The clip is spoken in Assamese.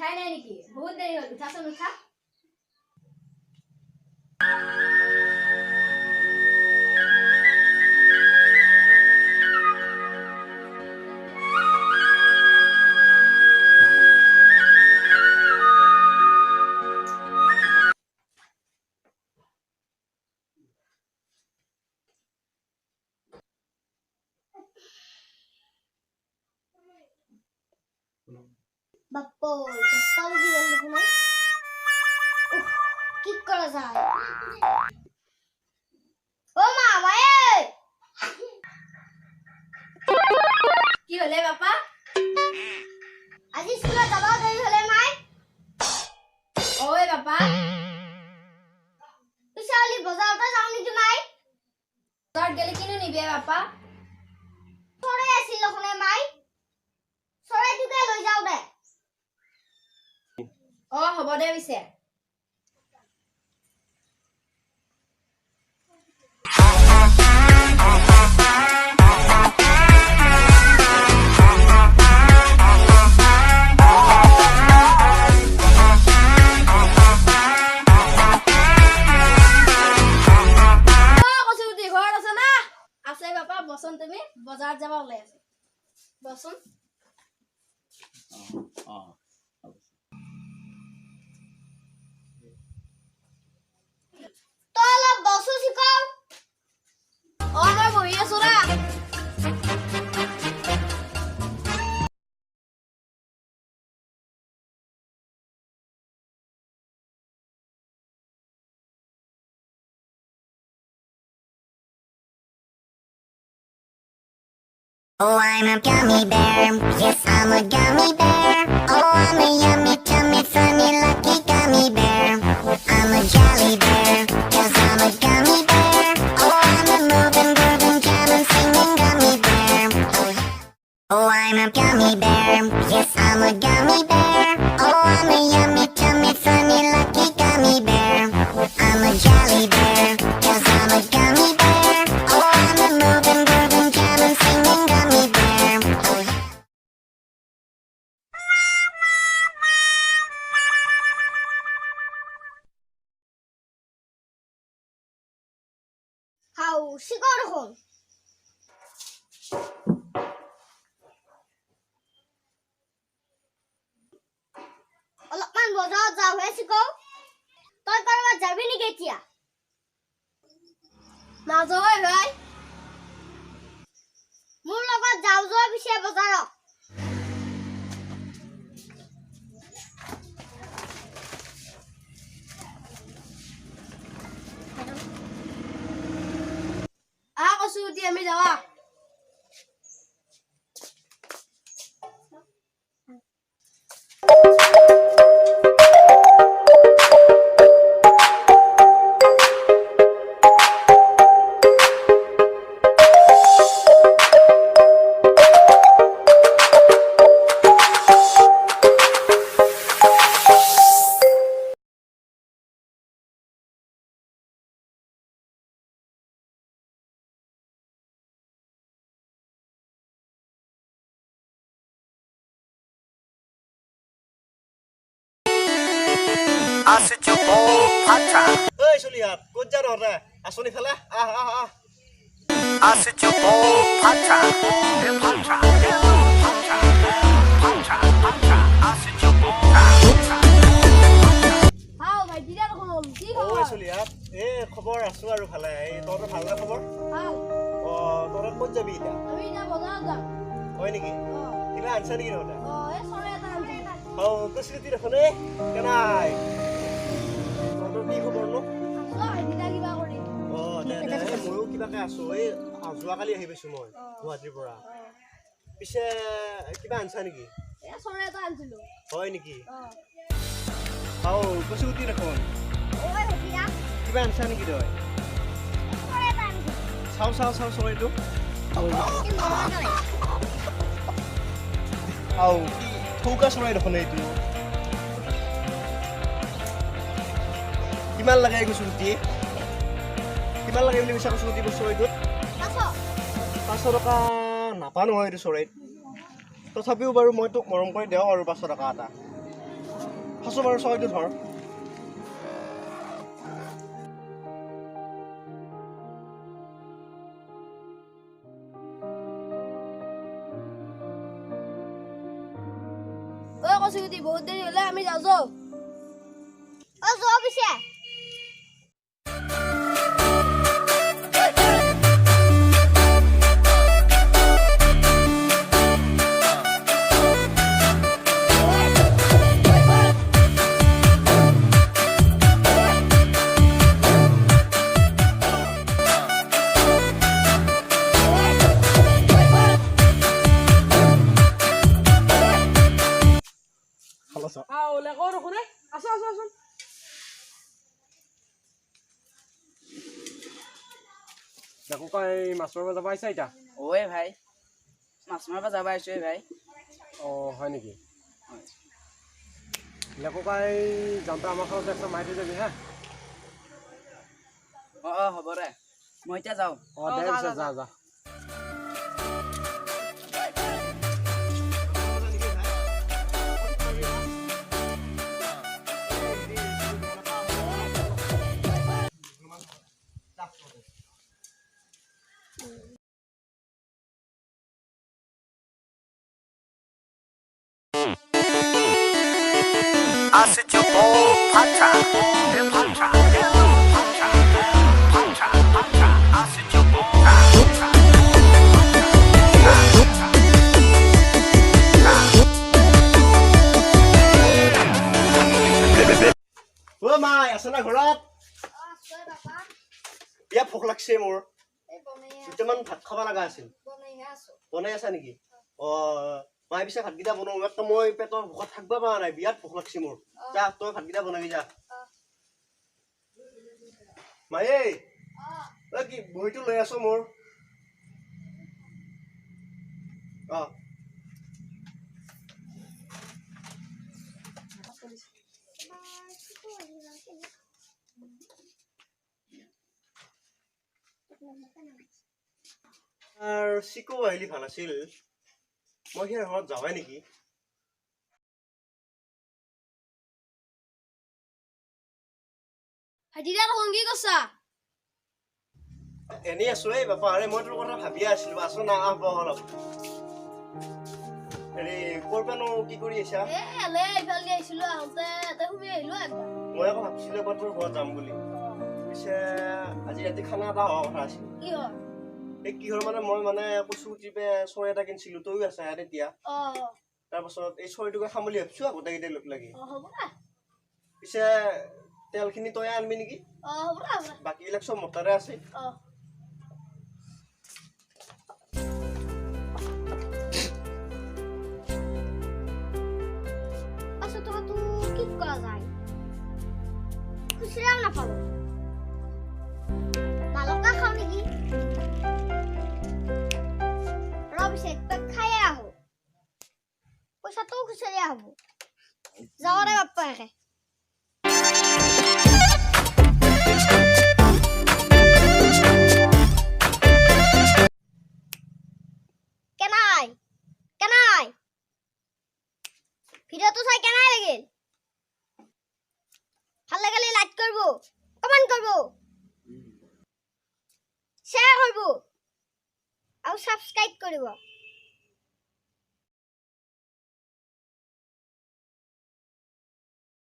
উঠাই নাই নেকি বহুত দেৰি হ'ল উঠাচোন উঠা বাপ্পো চেষ্টা বুঝি গেল ঘুমাই কি করা যায় ও মা ভাই কি হলে বাপা আজি স্কুলে যাব দেৰি হলে মাই ওই বাপা পিছালি বজাৰতে যাও নেকি মাই বজাৰত গেলে কিনো নিবে বাপা চৰাই আছিল লখনে মাই চৰাইটোকে লৈ যাও দে হ'ব দে পিছে বসন তুমি বজাৰত যাব ওলাই আছে বসন তো অলপ বসো শিকাও মই বহি আছো ৰা Oh, I'm a gummy bear. Yes, I'm a gummy bear. Oh, I'm a yummy, tummy, funny, lucky gummy bear. I'm a jolly bear, 'cause I'm a gummy bear. Oh, I'm a moving, grooving, jamming, singing gummy bear. Oh, yeah. Oh, I'm a gummy bear. Yes, I'm a gummy bear. Oh, I'm a yummy, tummy, funny, lucky gummy bear. I'm a jolly bear, 'cause I'm a gummy bear. Oh, I'm a moving, grooving, jamming, singing gummy bear. Oh, yeah. হাও শিকাও দেখোন অলপমান বজাৰত যাও হে শিকাও তই কৰবাত যাবি নেকি এতিয়া নাযাওঁ ভাই মোৰ লগত যাও যোৱা পিছে বজাৰত কৈছো এতিয়া আমি যাৱা Oi, Sulihat, kujar ora. Asuni fela. হাও ভাই দিলা দেখোন কি খবৰ Oi, Sulihat. খবৰ আছো আৰু ভালে। তোৰ ভাল না খবৰ? ভাল তোৰ ক'ত যাবি এতিয়া? আমি এতিয়া বজাৰত যাম হয় নেকি? কিবা আনছা নেকি নহলে? এই চৰাই এটা আনছি কচুতি দেখোনে কেনাই তোৰ কি খবৰ নো ভাই দিলা কিবা কৰি ময়ো কিবাকে আছো যোৱাকালি আহি পাইছো মই গুৱাহাটীৰ পৰা পিছে কিবা আনছা নেকি চৰাই এটা আনছিলো হয় নেকি কচুতি দেখোন ওই ভাইয়া কিবা আনছা নেকি তই চৰাই এটা আনিছো চাও চৰাইটো থৌকা চৰাই দেখোন এইটো কিমান লাগে কচুটি কিমান লাগে বুলি কৈছা কচুটি চৰাইটোত 500 টকা নাপা নহয় এইটো চৰাইত তথাপিও বাৰু মই তোক মৰম কৰি দিওঁ আৰু 500 টকা এটা হাসো বাৰু ছয়টো ধৰ ঐ কচুগুটি বহুত দেৰি হ'লে আমি যাওঁ অ যোৱা পিছে খালাছ ওলাই কওঁ দেখোন আছো দেখো কই মাছ মাৰিব যাব আহিছা এতিয়া ওই ভাই মাছ মাৰিব যাব আহিছোঁ ভাই অঁ হয় নেকি লেকো কাই যাওঁতে আমাৰ ঘৰত একটা মাৰি থৈ যাবি হা অঁ হ'ব দে মই এতিয়া যাওঁ অঁ দে পিছে যা ও মাই আছে না ঘৰত বিয়া ভোক লাগছে মোৰ দুটামান ভাত খাব লগা আছিল বনাই আছা নেকি অ মাই পিছে ভাতকেইটা বনাওঁ একদম মই পেটৰ ভোকত থাকিব পৰা নাই বিয়াত ভোক লাগছে মোৰ যা তই ভাতকেইটা বনাবি যা মায়ে তই কি বহীটো লৈ আছ মোৰ অ আৰ চিকো আহিলে ভাল আছিল মই সেই ঘৰত যাবাই নেকি হাজিৰা দেখোন কি কৈছা এনেই আছো এই বাপা আৰে মই তোৰ কথা ভাবিয়ে আছিলো আছো না আহ বহ অলপ হেৰি ক'ৰ পৰানো কি কৰি আছা এলে ইফালে আহিছিলো আহোঁতে তাতে সোমাই আহিলো একবাৰ মই আকৌ ভাবিছিলো এবাৰ তোৰ ঘৰত যাম বুলি পিছে আজি ৰাতি খানা এটা হোৱা কথা আছিল কি হয় এই কিহৰ মানে মই মানে কচু টিপে চৰাই এটা কিনিছিলো তইও আছা ইয়াত এতিয়া তাৰপাছত এই চৰাইটোকে খাম বুলি ভাবিছো গোটেইকেইটাই লগ লাগি হ'ব দে পিছে তেলখিনি তই আনবি নেকি হ'ব দে বাকীবিলাক চব মতাৰে আছে কি কৰা যায় খুচুৰাও নাপালো নালকা খাওঁ নেকি ৰবিছে পেক খাই আহো পইচাটোও খুচৰি আহো যাওঁ দে বাপ্পাকে কেনাই ভিডিওটো চাই কেনাই লাগিল ভাল লাগিলে লাইক কৰিব কমেন্ট কৰিব শ্বেয়াৰ কৰিব আৰু সাবস্ক্ৰাইব কৰিব